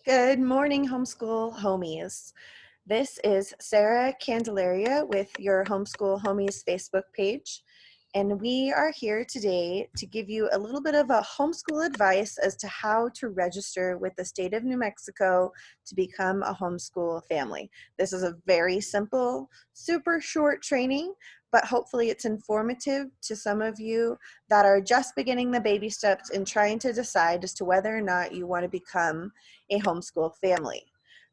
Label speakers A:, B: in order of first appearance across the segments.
A: Good morning, homeschool homies. This is Sarah Candelaria with your Homeschool Homies Facebook page, and we are here today to give you a little bit of a homeschool advice as to how to register with the state of New Mexico to become a homeschool family. This is a very simple, super short training, but hopefully it's informative to some of you that are just beginning the baby steps and trying to decide as to whether or not you want to become a homeschool family.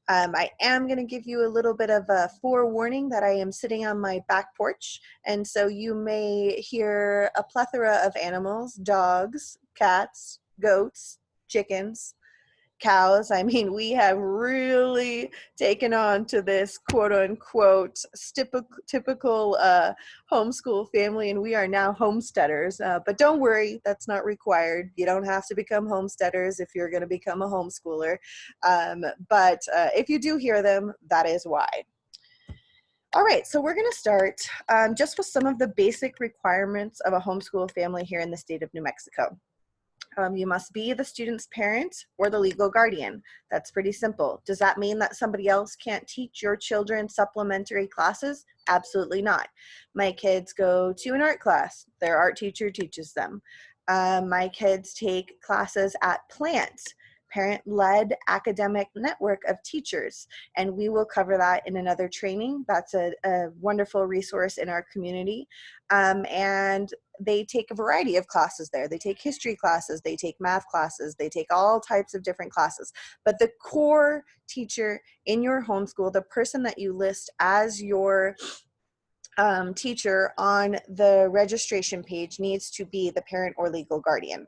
A: I am going to give you a little bit of a forewarning that I am sitting on my back porch, and so you may hear a plethora of animals: dogs, cats, goats, chickens, cows. I mean, we have really taken on to this quote unquote typical homeschool family, and we are now homesteaders. But don't worry, that's not required. You don't have to become homesteaders if you're going to become a homeschooler. But if you do hear them, that is why. All right, so we're going to start just with some of the basic requirements of a homeschool family here in the state of New Mexico. You must be the student's parent or the legal guardian. That's pretty simple. Does that mean that somebody else can't teach your children supplementary classes? Absolutely not. My kids go to an art class. Their art teacher teaches them. My kids take classes at Plant, parent-led academic network of teachers, and we will cover that in another training. That's a wonderful resource in our community. And they take a variety of classes there. They take history classes, they take math classes, they take all types of different classes. But the core teacher in your homeschool, the person that you list as your teacher on the registration page, needs to be the parent or legal guardian.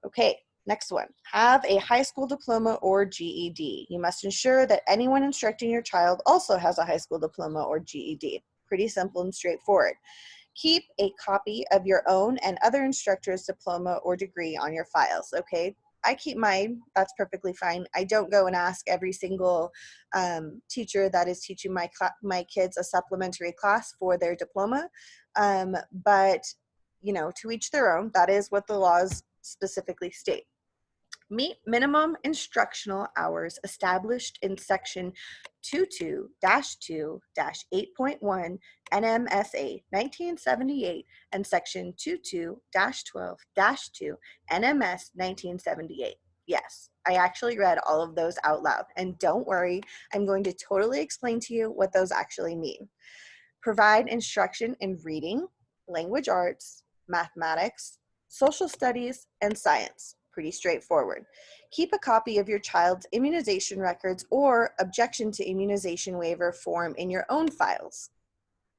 A: Okay, next one. Have a high school diploma or GED. You must ensure that anyone instructing your child also has a high school diploma or GED. Pretty simple and straightforward. Keep a copy of your own and other instructor's diploma or degree on your files, okay? I keep mine. That's perfectly fine. I don't go and ask every single teacher that is teaching my kids a supplementary class for their diploma, but you know, to each their own. That is what the laws specifically state. Meet minimum instructional hours established in Section 22-2-8.1 NMSA 1978 and Section 22-12-2 NMS 1978. Yes, I actually read all of those out loud. And don't worry, I'm going to totally explain to you what those actually mean. Provide instruction in reading, language arts, mathematics, social studies, and science. Pretty straightforward. Keep a copy of your child's immunization records or objection to immunization waiver form in your own files.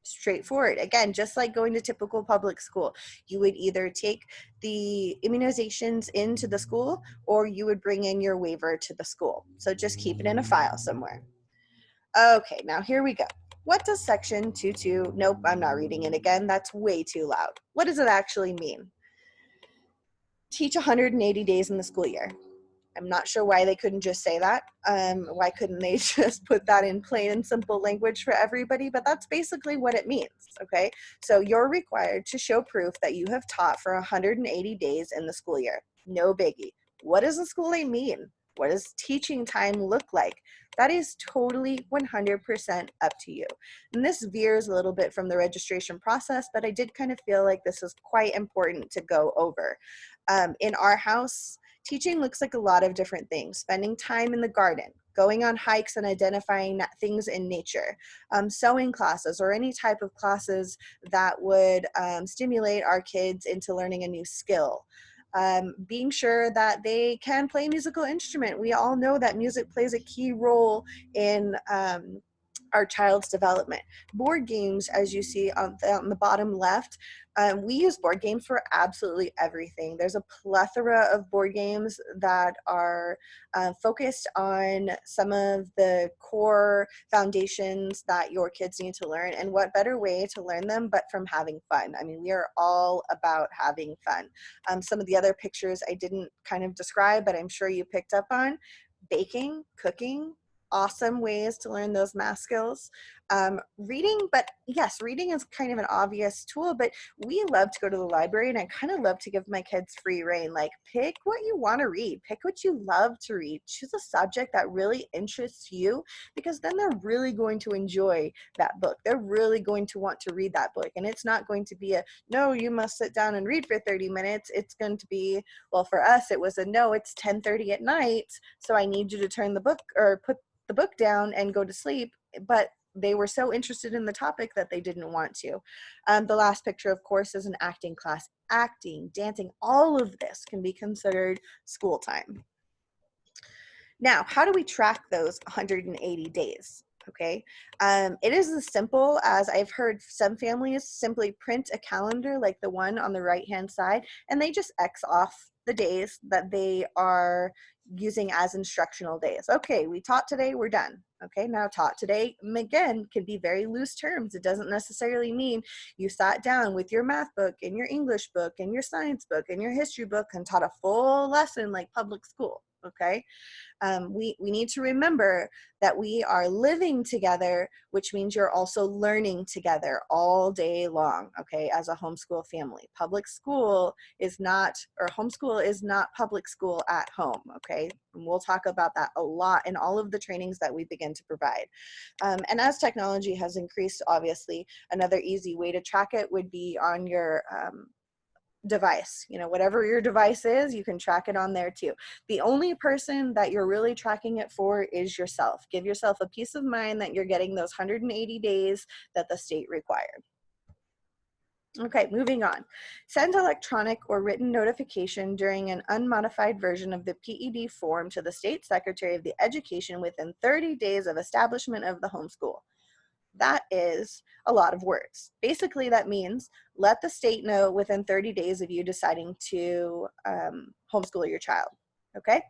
A: Straightforward. Again, just like going to typical public school, you would either take the immunizations into the school or you would bring in your waiver to the school. So just keep it in a file somewhere. Okay, now here we go. What does section 22, nope, I'm not reading it again. That's way too loud. What does it actually mean? Teach 180 days in the school year. I'm not sure why they couldn't just say that. Why couldn't they just put that in plain and simple language for everybody? But that's basically what it means, okay? So you're required to show proof that you have taught for 180 days in the school year. No biggie. What does the school year mean? What does teaching time look like? That is totally 100% up to you. And this veers a little bit from the registration process, but I did kind of feel like this is quite important to go over. In our house, teaching looks like a lot of different things: spending time in the garden, going on hikes and identifying things in nature, sewing classes, or any type of classes that would stimulate our kids into learning a new skill. Being sure that they can play a musical instrument. We all know that music plays a key role in our child's development. Board games, as you see on the bottom left, we use board games for absolutely everything. There's a plethora of board games that are focused on some of the core foundations that your kids need to learn, and what better way to learn them but from having fun. I mean, we are all about having fun. Some of the other pictures I didn't kind of describe, but I'm sure you picked up on: baking, cooking, awesome ways to learn those math skills. Reading, but yes, reading is kind of an obvious tool, but we love to go to the library, and I kind of love to give my kids free reign. Like, pick what you want to read, pick what you love to read, choose a subject that really interests you, because then they're really going to enjoy that book. They're really going to want to read that book. And it's not going to be a, no, you must sit down and read for 30 minutes. It's going to be, well, for us, it was a, no, it's 10:30 at night, so I need you to turn the book or put the book down and go to sleep. But they were so interested in the topic that they didn't want to. The last picture, of course, is an acting class. Acting, dancing, all of this can be considered school time. Now, how do we track those 180 days? Okay, it is as simple as, I've heard some families simply print a calendar like the one on the right hand side, and they just X off the days that they are using as instructional days. Okay, we taught today, we're done. Okay, now taught today, again, can be very loose terms. It doesn't necessarily mean you sat down with your math book and your English book and your science book and your history book and taught a full lesson like public school. Okay, we need to remember that we are living together, which means you're also learning together all day long, okay, as a homeschool family. Public school is not, or homeschool is not public school at home, okay? And we'll talk about that a lot in all of the trainings that we begin to provide. And as technology has increased, obviously, another easy way to track it would be on your device. You know, whatever your device is, you can track it on there too. The only person that you're really tracking it for is yourself. Give yourself a peace of mind that you're getting those 180 days that the state required. Okay, moving on. Send electronic or written notification during an unmodified version of the PED form to the State Secretary of the Education within 30 days of establishment of the homeschool. That is a lot of words. Basically, that means let the state know within 30 days of you deciding to homeschool your child, okay?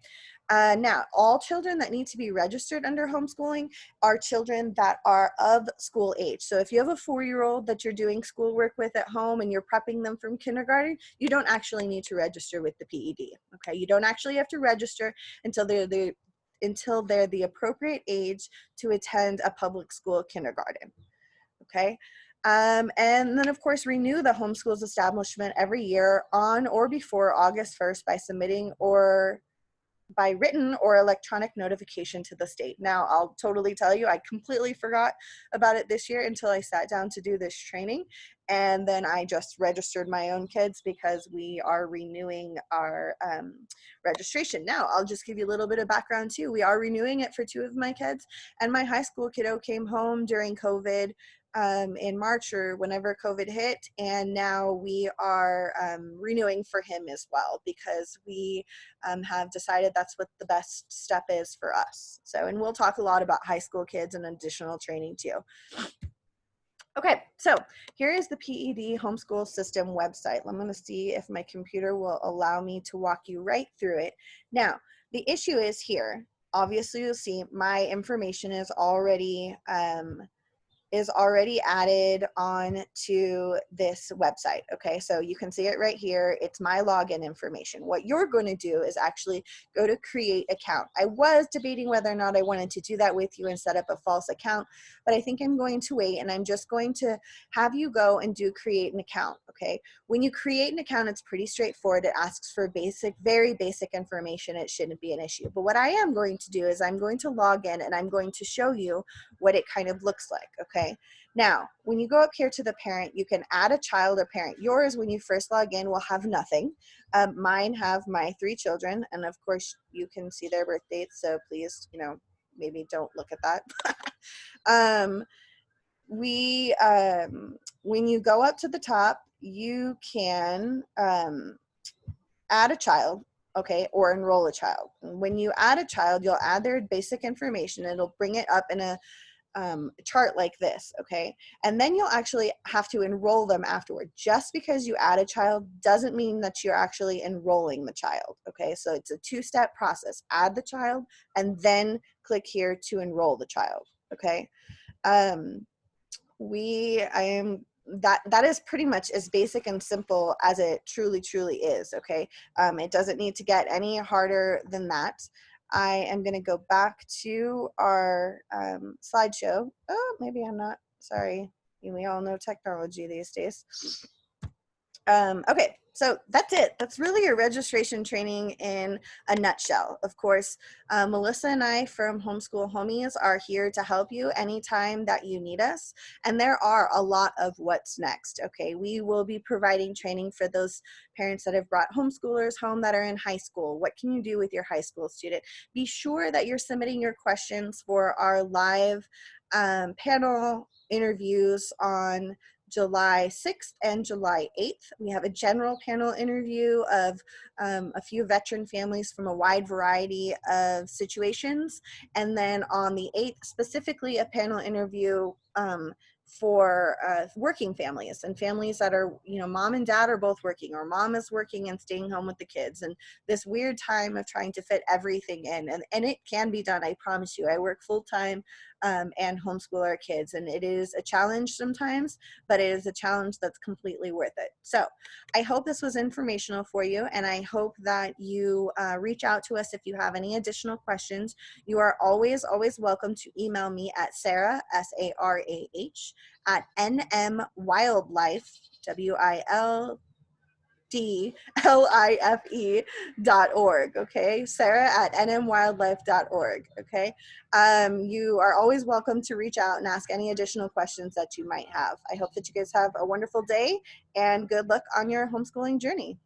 A: Now, all children that need to be registered under homeschooling are children that are of school age. So if you have a 4-year-old that you're doing schoolwork with at home and you're prepping them from kindergarten, you don't actually need to register with the PED, okay? You don't actually have to register until they're the appropriate age to attend a public school kindergarten, okay? And then, of course, renew the homeschool's establishment every year on or before August 1st by submitting or by written or electronic notification to the state. Now, I'll totally tell you, I completely forgot about it this year until I sat down to do this training. And then I just registered my own kids because we are renewing our registration. Now, I'll just give you a little bit of background too. We are renewing it for 2 of my kids, and my high school kiddo came home during COVID in March or whenever COVID hit, and now we are renewing for him as well because we have decided that's what the best step is for us. So, and we'll talk a lot about high school kids and additional training too. Okay, so here is the PED homeschool system website. I'm going to see if my computer will allow me to walk you right through it. Now, the issue is here. Obviously, you'll see my information is already added on to this website. Okay, so you can see it right here. It's my login information. What you're going to do is actually go to create account. I was debating whether or not I wanted to do that with you and set up a false account, but I think I'm going to wait, and I'm just going to have you go and do create an account. Okay, when you create an account, it's pretty straightforward. It asks for very basic information. It shouldn't be an issue. But what I am going to do is I'm going to log in and I'm going to show you what it kind of looks like. Okay, now when you go up here to the parent, you can add a child or parent. Yours, when you first log in, will have nothing. Mine have my 3 children, and of course you can see their birth dates, so please, you know, maybe don't look at that. When you go up to the top, you can add a child, okay, or enroll a child. When you add a child, you'll add their basic information. It'll bring it up in a chart like this, okay? And then you'll actually have to enroll them afterward. Just because you add a child doesn't mean that you're actually enrolling the child, okay? So it's a 2-step process. Add the child and then click here to enroll the child, okay? That is pretty much as basic and simple as it truly is, okay? It doesn't need to get any harder than that. I am going to go back to our slideshow. Oh, maybe I'm not. Sorry. We all know technology these days. Okay, so that's it. That's really your registration training in a nutshell. Of course, Melissa and I from Homeschool Homies are here to help you anytime that you need us. And there are a lot of what's next, okay? We will be providing training for those parents that have brought homeschoolers home that are in high school. What can you do with your high school student? Be sure that you're submitting your questions for our live panel interviews on July 6th and July 8th. We have a general panel interview of a few veteran families from a wide variety of situations. And then on the 8th, specifically a panel interview for working families and families that are, you know, mom and dad are both working, or mom is working and staying home with the kids, and this weird time of trying to fit everything in. And it can be done, I promise you. I work full-time and homeschool our kids, and it is a challenge sometimes, but it is a challenge that's completely worth it. So I hope this was informational for you, and I hope that you reach out to us if you have any additional questions. You are always welcome to email me at Sarah, SARAH, at nmwildlife, WILDLIFE.org, okay? Sarah at nmwildlife.org, okay? You are always welcome to reach out and ask any additional questions that you might have. I hope that you guys have a wonderful day, and good luck on your homeschooling journey.